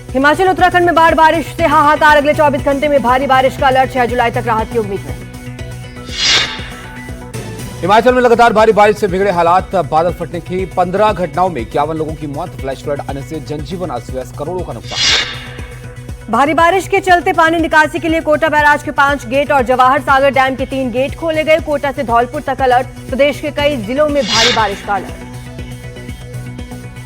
हिमाचल उत्तराखंड में बाढ़ बारिश से हाहाकार। अगले 24 घंटे में भारी बारिश का अलर्ट। 6 जुलाई तक राहत की उम्मीद है। हिमाचल में लगातार भारी बारिश से बिगड़े हालात। बादल फटने की 15 घटनाओं में 51 लोगों की मौत। फ्लैश फ्लड आने से जनजीवन अस्त व्यस्त, करोड़ों का नुकसान। भारी बारिश के चलते पानी निकासी के लिए कोटा बैराज के 5 गेट और जवाहर सागर डैम के 3 गेट खोले गए। कोटा से धौलपुर तक अलर्ट। प्रदेश के कई जिलों में भारी बारिश का अलर्ट।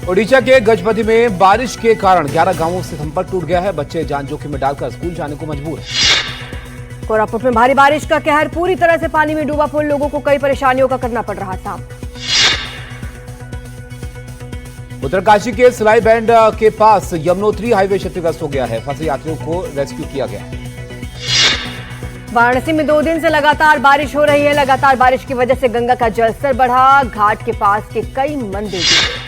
ओडिशा के गजपति में बारिश के कारण 11 गांवों से संपर्क टूट गया है। बच्चे जान जोखिम में डालकर स्कूल जाने को मजबूर हैं। कोरापुट में भारी बारिश का कहर। पूरी तरह से पानी में डूबा पुल। लोगों को कई परेशानियों का करना पड़ रहा सामना। उत्तरकाशी के सिलाई बैंड के पास यमुनोत्री हाईवे क्षतिग्रस्त हो गया है। फंसे यात्रियों को रेस्क्यू किया गया। वाराणसी में 2 दिन से लगातार बारिश हो रही है। लगातार बारिश की वजह से गंगा का जलस्तर बढ़ा। घाट के पास के कई मंदिर डूबे।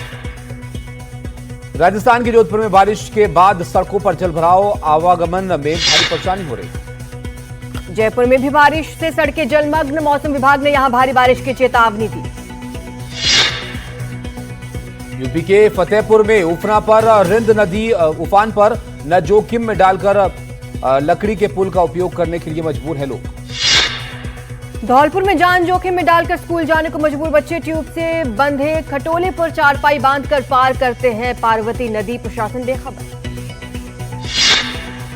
राजस्थान के जोधपुर में बारिश के बाद सड़कों पर जलभराव। आवागमन में भारी परेशानी हो रही। जयपुर में भी बारिश से सड़कें जलमग्न। मौसम विभाग ने यहां भारी बारिश की चेतावनी दी। यूपी के फतेहपुर में उफना पर रिंद नदी उफान पर न जोखिम में डालकर लकड़ी के पुल का उपयोग करने के लिए मजबूर है लोग। धौलपुर में जान जोखिम में डालकर स्कूल जाने को मजबूर बच्चे। ट्यूब से बंधे खटोले पर चारपाई बांधकर पार करते हैं पार्वती नदी। प्रशासन बेखबर।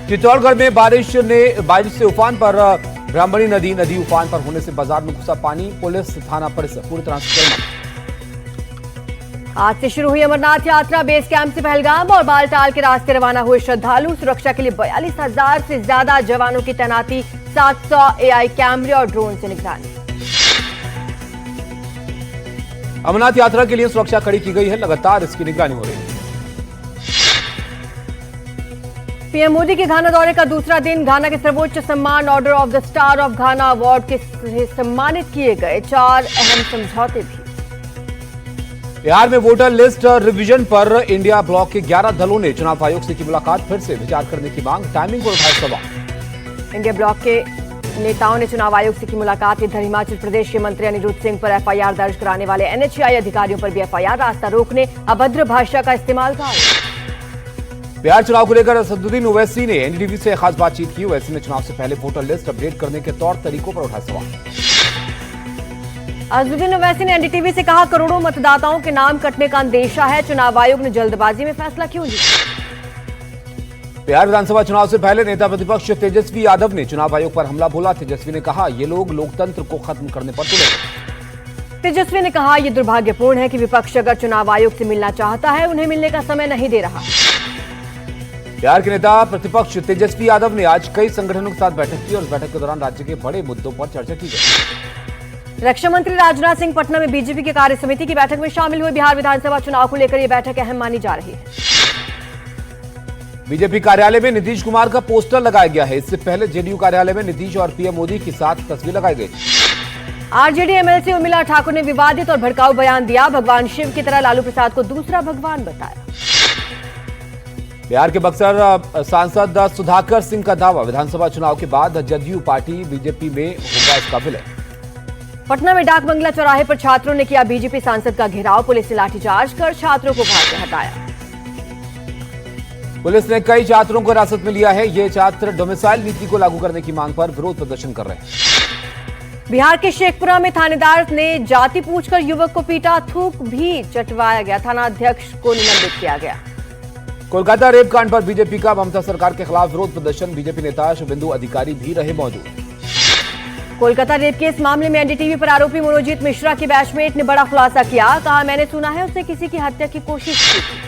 चित्तौड़गढ़ में बारिश से उफान पर ब्राह्मणी नदी उफान पर होने से बाजार में घुसा पानी। पुलिस थाना परिसर पूरी तरह से जलमग्न। आज से शुरू हुई अमरनाथ यात्रा। बेस कैंप से पहलगाम और बालटाल के रास्ते रवाना हुए श्रद्धालु। सुरक्षा के लिए 42,000 से ज्यादा जवानों की तैनाती। 700 AI कैमरे और ड्रोन से निगरानी। अमरनाथ यात्रा के लिए सुरक्षा कड़ी की गई है। लगातार इसकी निगरानी हो रही है। पीएम मोदी के घाना दौरे का दूसरा दिन। घाना के सर्वोच्च सम्मान order of the star of Ghana award के सम्मानित किए गए। 4 अहम समझौते भी। बिहार में वोटर लिस्ट रिवीजन पर इंडिया ब्लॉक के 11 दलों ने चुनाव आयोग से की मुलाकात। फिर से विचार करने की मांग। टाइमिंग को उठाया सवाल। इंडिया ब्लॉक के नेताओं ने चुनाव आयोग से की मुलाकात। इधर हिमाचल प्रदेश के मंत्री अनिरुद्ध सिंह पर FIR दर्ज कराने वाले NHAI अधिकारियों पर भी FIR। रास्ता रोकने, अभद्र भाषा का इस्तेमाल का आरोप। बिहार चुनाव को लेकर असदुद्दीन ओवैसी ने NDTV से खास बातचीत की। ओवैसी ने चुनाव से पहले वोटर लिस्ट अपडेट करने के तौर तरीकों पर उठाया सवाल। असदुद्दीन ओवैसी ने NDTV से कहा, करोड़ों मतदाताओं के नाम कटने का अंदेशा है। चुनाव आयोग ने जल्दबाजी में फैसला क्यों लिया? बिहार विधानसभा चुनाव से पहले नेता प्रतिपक्ष तेजस्वी यादव ने चुनाव आयोग पर हमला बोला। तेजस्वी ने कहा, ये लोग लोकतंत्र को खत्म करने पर तुले। तेजस्वी ने कहा, यह दुर्भाग्यपूर्ण है कि विपक्ष अगर चुनाव आयोग से मिलना चाहता है, उन्हें मिलने का समय नहीं दे रहा। बिहार के नेता प्रतिपक्ष तेजस्वी यादव ने आज कई संगठनों के साथ बैठक की और इस बैठक के दौरान राज्य के बड़े मुद्दों पर चर्चा की गई। रक्षा मंत्री राजनाथ सिंह पटना में बीजेपी की कार्य समिति की बैठक में शामिल हुए। बिहार विधानसभा चुनाव को लेकर यह बैठक अहम मानी जा रही है। बीजेपी कार्यालय में नीतीश कुमार का पोस्टर लगाया गया है। इससे पहले जेडीयू कार्यालय में नीतीश और पीएम मोदी के साथ तस्वीर लगाई गई। आरजेडी MLC उर्मिला ठाकुर ने विवादित और भड़काऊ बयान दिया। भगवान शिव की तरह लालू प्रसाद को दूसरा भगवान बताया। बिहार के बक्सर सांसद सुधाकर सिंह का दावा, विधानसभा चुनाव के बाद जदयू पार्टी बीजेपी में होगा इसका विलय। पटना में डाक बंगला चौराहे पर छात्रों ने किया बीजेपी सांसद का घेराव। पुलिस ने लाठीचार्ज कर छात्रों को वहां से हटाया। पुलिस ने कई छात्रों को हिरासत में लिया है। ये छात्र डोमिसाइल नीति को लागू करने की मांग पर विरोध प्रदर्शन कर रहे हैं। बिहार के शेखपुरा में थानेदार ने जाति पूछकर युवक को पीटा। थूक भी चटवाया गया। थाना अध्यक्ष को निलंबित किया गया। कोलकाता रेप कांड पर बीजेपी का ममता सरकार के खिलाफ विरोध प्रदर्शन। बीजेपी नेता शुभेंदु अधिकारी भी रहे मौजूद। कोलकाता रेप केस मामले में NDTV पर आरोपी मनोजीत मिश्रा के बैचमेट ने बड़ा खुलासा किया। कहा, मैंने सुना है उसने किसी की हत्या की कोशिश की थी।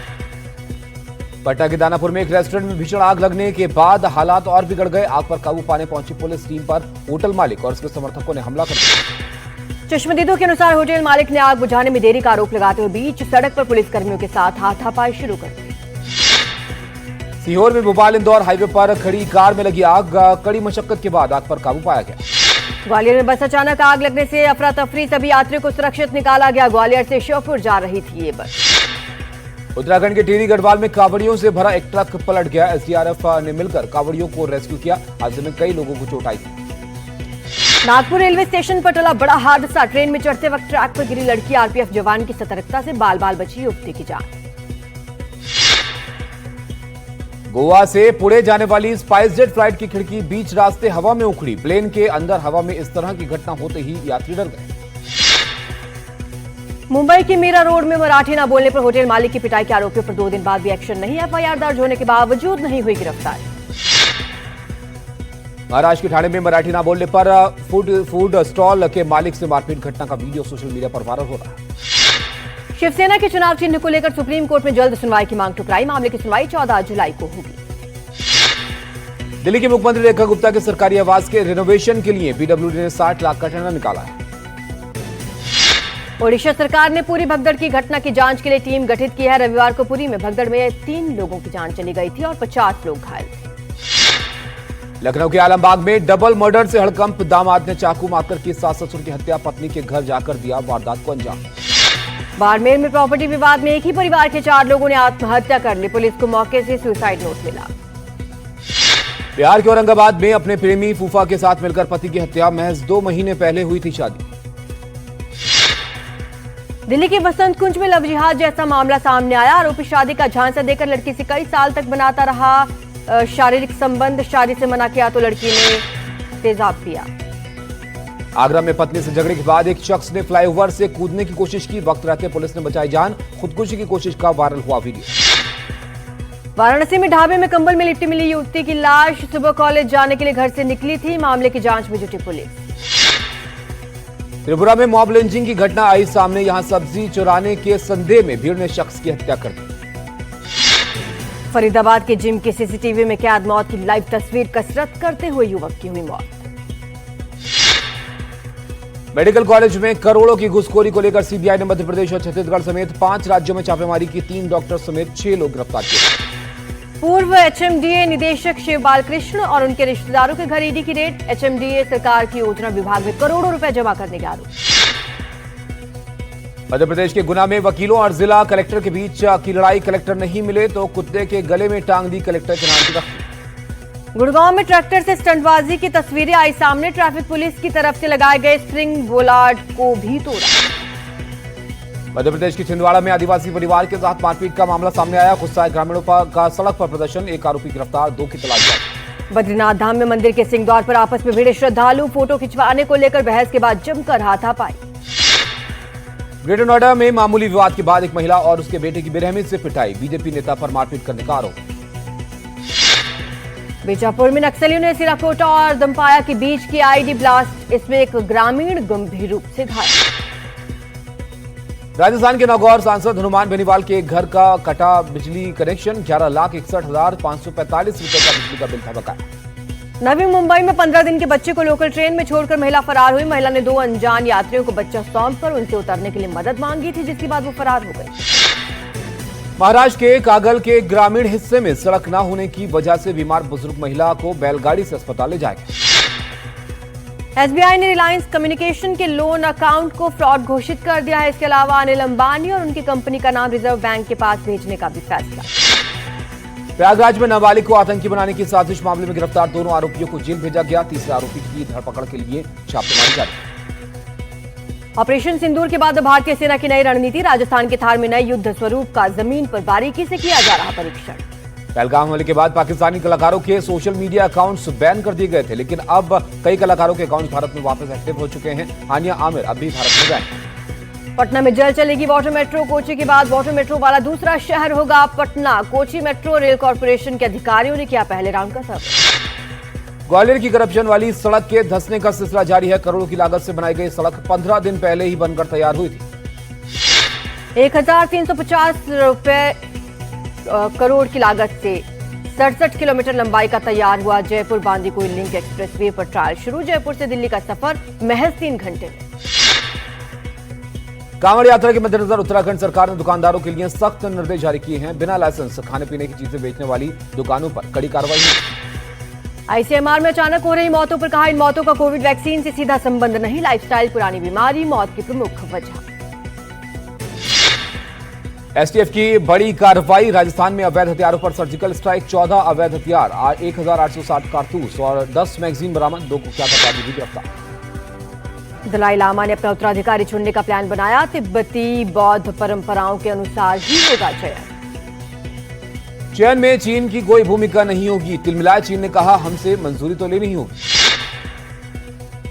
पटना के दानापुर में एक रेस्टोरेंट में भीषण आग लगने के बाद हालात और बिगड़ गए। आग पर काबू पाने पहुंची पुलिस टीम पर होटल मालिक और उसके समर्थकों ने हमला कर दिया। चश्मदीदों के अनुसार होटल मालिक ने आग बुझाने में देरी का आरोप लगाते हुए बीच सड़क पर पुलिसकर्मियों के साथ हाथापाई शुरू कर दी। सीहोर में भोपाल इंदौर हाईवे पर खड़ी कार में लगी आग। कड़ी मशक्कत के बाद आग पर काबू पाया गया। ग्वालियर में बस अचानक आग लगने से अफरा तफरी। सभी यात्रियों को सुरक्षित निकाला गया। ग्वालियर से श्योपुर जा रही थी ये बस। उत्तराखंड के टिहरी गढ़वाल में कावड़ियों से भरा एक ट्रक पलट गया। SDRF ने मिलकर कावड़ियों को रेस्क्यू किया। हादसे में कई लोगों को चोट आई। नागपुर रेलवे स्टेशन पर टला बड़ा हादसा। ट्रेन में चढ़ते वक्त ट्रैक पर गिरी लड़की। RPF जवान की सतर्कता से बाल बाल बची युवती की जान। गोवा से पुणे जाने वाली स्पाइस जेट फ्लाइट की खिड़की बीच रास्ते हवा में उखड़ी। प्लेन के अंदर हवा में इस तरह की घटना होते ही यात्री डर गए। मुंबई की मीरा रोड में मराठी न बोलने पर होटल मालिक की पिटाई के आरोपियों पर 2 दिन बाद भी एक्शन नहीं। एफआईआर दर्ज होने के बावजूद नहीं हुई गिरफ्तारी। महाराष्ट्र के ठाणे में मराठी न बोलने पर फूड स्टॉल के मालिक से मारपीट घटना का वीडियो सोशल मीडिया पर वायरल हो रहा है। शिवसेना के चुनाव चिन्ह को लेकर सुप्रीम कोर्ट में जल्द सुनवाई की मांग ठुकराई। मामले की सुनवाई 14 जुलाई को होगी। दिल्ली के मुख्यमंत्री रेखा गुप्ता के सरकारी आवास के रिनोवेशन के लिए पीडब्ल्यूडी ने 60 लाख का टेंडर निकाला है। ओडिशा सरकार ने पुरी भगदड़ की घटना की जांच के लिए टीम गठित की है। रविवार को पुरी में भगदड़ में 3 लोगों की जान चली गई थी और 50 लोग घायल थे। लखनऊ के आलमबाग में डबल मर्डर से हड़कंप। दामाद ने चाकू मारकर की सास ससुर की हत्या। पत्नी के घर जाकर दिया वारदात को अंजाम। बाड़मेर में प्रॉपर्टी विवाद में एक ही परिवार के 4 लोगों ने आत्महत्या कर ली। पुलिस को मौके से सुसाइड नोट मिला। बिहार के औरंगाबाद में अपने प्रेमी फूफा के साथ मिलकर पति की हत्या। महज 2 महीने पहले हुई थी शादी। दिल्ली के वसंत कुंज में लव जिहाद जैसा मामला सामने आया। आरोपी शादी का झांसा देकर लड़की से कई साल तक बनाता रहा शारीरिक संबंध। शादी से मना किया तो लड़की ने तेजाब पिया। आगरा में पत्नी से झगड़े के बाद एक शख्स ने फ्लाईओवर से कूदने की कोशिश की। वक्त रहते पुलिस ने बचाई जान। खुदकुशी की कोशिश का वायरल हुआ वीडियो। वाराणसी में ढाबे में कंबल में लिपटी मिली युवती की लाश। सुबह कॉलेज जाने के लिए घर से निकली थी। मामले की जांच में जुटी पुलिस। त्रिपुरा में मॉब लिंचिंग की घटना आई सामने। यहां सब्जी चुराने के संदेह में भीड़ ने शख्स की हत्या कर दी। फरीदाबाद के जिम की सीसीटीवी में कैद मौत की लाइव तस्वीर। कसरत करते हुए युवक की हुई मौत। मेडिकल कॉलेज में करोड़ों की घुसखोरी को लेकर सीबीआई ने मध्य प्रदेश और छत्तीसगढ़ समेत 5 राज्यों में छापेमारी की। 3 डॉक्टर समेत 6 लोग गिरफ्तार किए। पूर्व एचएमडीए निदेशक शिव बालकृष्ण और उनके रिश्तेदारों के घर ईडी की रेड। एचएमडीए सरकार की योजना विभाग में करोड़ों रुपए जमा करने के आरोप। मध्य प्रदेश के गुना में वकीलों और जिला कलेक्टर के बीच की लड़ाई। कलेक्टर नहीं मिले तो कुत्ते के गले में टांग दी कलेक्टर के नाम की तख्ती। गुड़गांव में ट्रैक्टर से स्टंटबाजी की तस्वीरें आई सामने। ट्रैफिक पुलिस की तरफ से लगाए गए स्प्रिंग बोलार्ड को भी तोड़ा। मध्य प्रदेश की छिंदवाड़ा में आदिवासी परिवार के साथ मारपीट का मामला सामने आया। गुस्साए ग्रामीणों का सड़क पर प्रदर्शन। एक आरोपी गिरफ्तार, 2 की तलाश जारी। बद्रीनाथ धाम में मंदिर के सिंहद्वार पर आपस में भिड़े श्रद्धालु। फोटो खिंचवाने को लेकर बहस के बाद जमकर हाथापाई। ग्रेटर नोएडा में मामूली विवाद के बाद एक महिला और उसके बेटे की बेरहमी से पिटाई। बीजेपी नेता पर मारपीट करने का आरोप। बीजापुर में नक्सलियों ने सिराकोटा और दमपाया के बीच की आईडी ब्लास्ट। इसमें एक ग्रामीण गंभीर रूप से घायल। राजस्थान के नागौर सांसद हनुमान बेनीवाल के एक घर का कटा बिजली कनेक्शन। 11,61,545 रुपए का बिजली का बिल था बकाया। नवी मुंबई में 15 दिन के बच्चे को लोकल ट्रेन में छोड़कर महिला फरार हुई। महिला ने 2 अनजान यात्रियों को बच्चा सौंपकर उनसे उतरने के लिए मदद मांगी थी, जिसके बाद वो फरार हो गई। महाराष्ट्र के कागल के ग्रामीण हिस्से में सड़क न होने की वजह से बीमार बुजुर्ग महिला को बैलगाड़ी से अस्पताल ले जाया गया। एसबीआई ने रिलायंस कम्युनिकेशन के लोन अकाउंट को फ्रॉड घोषित कर दिया है। इसके अलावा अनिल अंबानी और उनकी कंपनी का नाम रिजर्व बैंक के पास भेजने का भी फैसला। प्रयागराज में नाबालिग को आतंकी बनाने की साजिश मामले में गिरफ्तार 2 आरोपियों को जेल भेजा गया। तीसरे आरोपी की धरपकड़ के लिए छापेमारी जारी। ऑपरेशन सिंदूर के बाद भारतीय सेना की नई रणनीति। राजस्थान के थार में नए युद्ध स्वरूप का जमीन पर बारीकी से किया जा रहा परीक्षण। पहलगाम हमले के बाद पाकिस्तानी कलाकारों के सोशल मीडिया अकाउंट्स बैन कर दिए गए थे, लेकिन अब कई कलाकारों के अकाउंट्स भारत में वापस एक्टिव हो चुके हैं। हानिया आमिर अब भी भारत में गए। पटना में जल्द चलेगी वाटर मेट्रो। कोची के बाद वाटर मेट्रो वाला दूसरा शहर होगा Patna. Kochi metro rail corporation के अधिकारियों ने किया पहले राउंड का सर्वे। ग्वालियर की करप्शन वाली सड़क के धंसने का सिलसिला जारी है। करोड़ों की लागत से बनाई गई सड़क 15 दिन पहले ही बनकर तैयार हुई थी। 1350 रुपए करोड़ की लागत से 67 किलोमीटर लंबाई का तैयार हुआ जयपुर बांदीकुई लिंक एक्सप्रेसवे पर ट्रायल शुरू। जयपुर से दिल्ली का सफर महज 3 घंटे में। कांवड़ यात्रा के मद्देनजर उत्तराखंड सरकार ने दुकानदारों के लिए सख्त निर्देश जारी किए हैं। बिना लाइसेंस खाने पीने की चीजें बेचने वाली दुकानों पर कड़ी कार्रवाई हुई। आईसीएमआर में अचानक हो रही मौतों पर कहा, इन मौतों का कोविड वैक्सीन से सीधा संबंध नहीं। लाइफस्टाइल पुरानी बीमारी मौत की प्रमुख वजह। एसटीएफ की बड़ी कार्रवाई। राजस्थान में अवैध हथियारों पर सर्जिकल स्ट्राइक। 14 अवैध हथियार, 1860 कारतूस और 10 मैगजीन बरामद। 2 कुख्यात अपराधी भी गिरफ्तार। दलाई लामा ने अपना उत्तराधिकारी चुनने का प्लान बनाया। तिब्बती बौद्ध परंपराओं के अनुसार ही होगा चयन। चयन में चीन की कोई भूमिका नहीं होगी, तिलमिलाए चीन ने कहा हमसे मंजूरी तो लेनी ही होगी।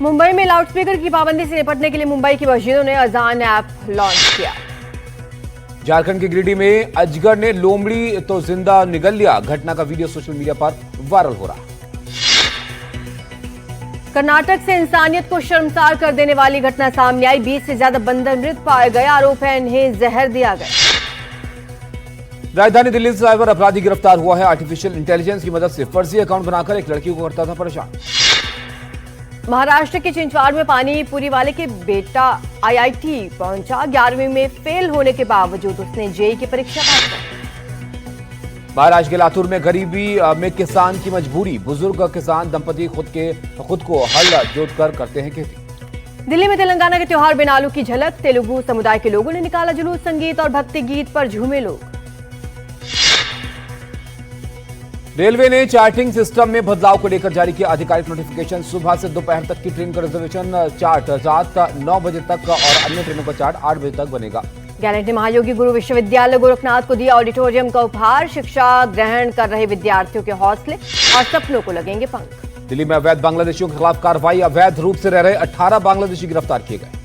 मुंबई में लाउडस्पीकर की पाबंदी से निपटने के लिए मुंबई की मस्जिदों ने अजान ऐप लॉन्च किया। झारखंड के गिरिडीह में अजगर ने लोमड़ी तो जिंदा निगल लिया, घटना का वीडियो सोशल मीडिया पर वायरल हो रहा। कर्नाटक से इंसानियत को शर्मसार कर देने वाली घटना सामने आई। 20 से ज्यादा बंदर मृत पाए गए, आरोप है इन्हें जहर दिया गया। राजधानी दिल्ली से साइबर अपराधी गिरफ्तार हुआ है। आर्टिफिशियल इंटेलिजेंस की मदद से फर्जी अकाउंट बनाकर एक लड़की को करता था परेशान। महाराष्ट्र के चिंचवाड़ में पानी पूरी वाले के बेटा आईआईटी पहुंचा। 11वीं में फेल होने के बावजूद उसने जेईई की परीक्षा पास की। महाराष्ट्र के लातूर में गरीबी में किसान की मजबूरी, बुजुर्ग किसान दंपति खुद को हल जोतकर करते हैं खेती। दिल्ली में तेलंगाना के त्योहार बेनालू की झलक। तेलुगु समुदाय के लोगों ने निकाला जुलूस, संगीत और भक्ति गीत पर झूमे लोग। रेलवे ने चार्टिंग सिस्टम में बदलाव को लेकर जारी किया आधिकारिक नोटिफिकेशन। सुबह से दोपहर तक की ट्रेन का रिजर्वेशन चार्ट रात 9 बजे तक और अन्य ट्रेनों का चार्ट 8 बजे तक बनेगा। गैलेंट ने महायोगी गुरु विश्वविद्यालय गोरखनाथ को दिया ऑडिटोरियम का उपहार। शिक्षा ग्रहण कर रहे विद्यार्थियों के हौसले और सपनों को लगेंगे पंख। दिल्ली में अवैध बांग्लादेशियों के खिलाफ कार्रवाई। अवैध रूप से रह रहे 18 बांग्लादेशी गिरफ्तार किए गए।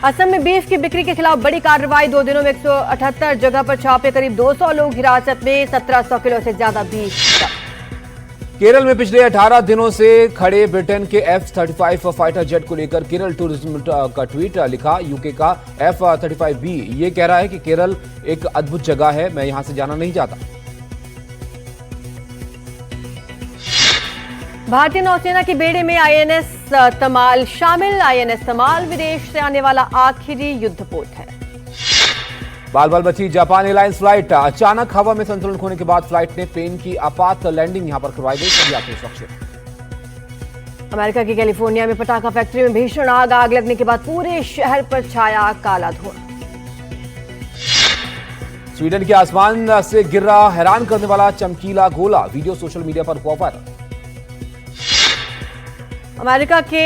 असम में बीफ की बिक्री के खिलाफ बड़ी कार्रवाई। 2 दिनों में 178 जगह पर छापे, करीब 200 लोग हिरासत में। 1700 किलो से ज्यादा बीफ जब्त। केरल में पिछले 18 दिनों से खड़े ब्रिटेन के F-35 फाइटर जेट को लेकर केरल टूरिज्म का ट्वीट लिखा। यूके का F-35B ये कह रहा है कि केरल एक अद्भुत जगह है, मैं यहां से जाना नहीं चाहता। भारतीय नौसेना के बेड़े में आईएनएस तमाल शामिल। आईएनएस तमाल विदेश से आने वाला आखिरी युद्धपोत है। बाल बाल बची जापान एयरलाइंस फ्लाइट। अचानक हवा में संतुलन खोने के बाद फ्लाइट ने प्लेन की आपात लैंडिंग यहां पर करवाई गई। सभी यात्री सुरक्षित। अमेरिका की कैलिफोर्निया में पटाखा फैक्ट्री में भीषण आग लगने के बाद पूरे शहर पर छाया काला धुआं। स्वीडन के आसमान से गिर रहा हैरान करने वाला चमकीला गोला, वीडियो सोशल मीडिया पर हुआ वायरल। अमेरिका के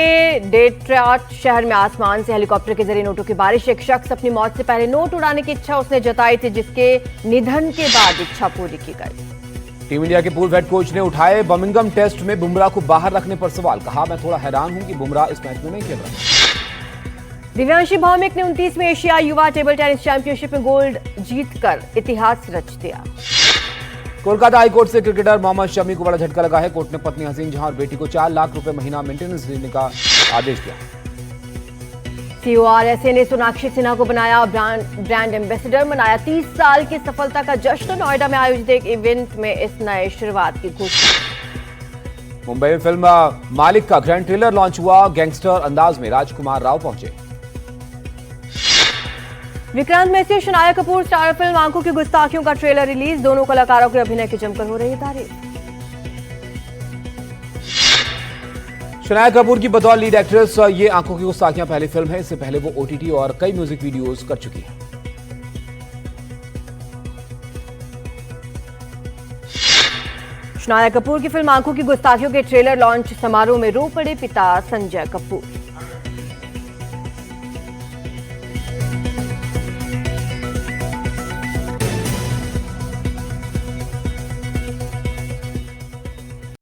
डेट्रॉयट शहर में आसमान से हेलीकॉप्टर के जरिए नोटों की बारिश। एक शख्स अपनी मौत से पहले नोट उड़ाने की इच्छा उसने जताई थी, जिसके निधन के बाद इच्छा पूरी की गई। टीम इंडिया के पूर्व हेड कोच ने उठाए बर्मिंघम टेस्ट में बुमराह को बाहर रखने पर सवाल। कहा मैं थोड़ा हैरान हूं कि बुमराह इस मैच में नहीं खेल रहा। दिव्यांशी भौमिक ने 29वें एशियाई युवा टेबल टेनिस चैंपियनशिप में गोल्ड जीतकर इतिहास रच दिया। कोलकाता हाईकोर्ट से क्रिकेटर मोहम्मद शमी को बड़ा झटका लगा है। कोर्ट ने पत्नी हसीन जहां और बेटी को 4 लाख रुपए महीना मेंटेनेंस देने का आदेश दिया। CORSA ने सोनाक्षी सिन्हा को बनाया ब्रांड एम्बेसडर। मनाया 30 साल की सफलता का जश्न। नोएडा में आयोजित एक इवेंट में इस नए शुरुआत की घोषणा। मुंबई में फिल्म मालिक का ग्रैंड ट्रेलर लॉन्च हुआ। गैंगस्टर अंदाज में राजकुमार राव पहुंचे। विक्रांत मैसी और शनाया कपूर स्टार फिल्म आंखों की गुस्ताखियों का ट्रेलर रिलीज। दोनों कलाकारों के अभिनय की जमकर हो रही तारीफ। शनाया कपूर की बतौर लीड एक्ट्रेस ये आंखों की गुस्ताखियां पहली फिल्म है। इससे पहले वो OTT और कई म्यूजिक वीडियोस कर चुकी है। शनाया कपूर की फिल्म आंखों की गुस्ताखियों के ट्रेलर लॉन्च समारोह में रो पड़े पिता संजय कपूर।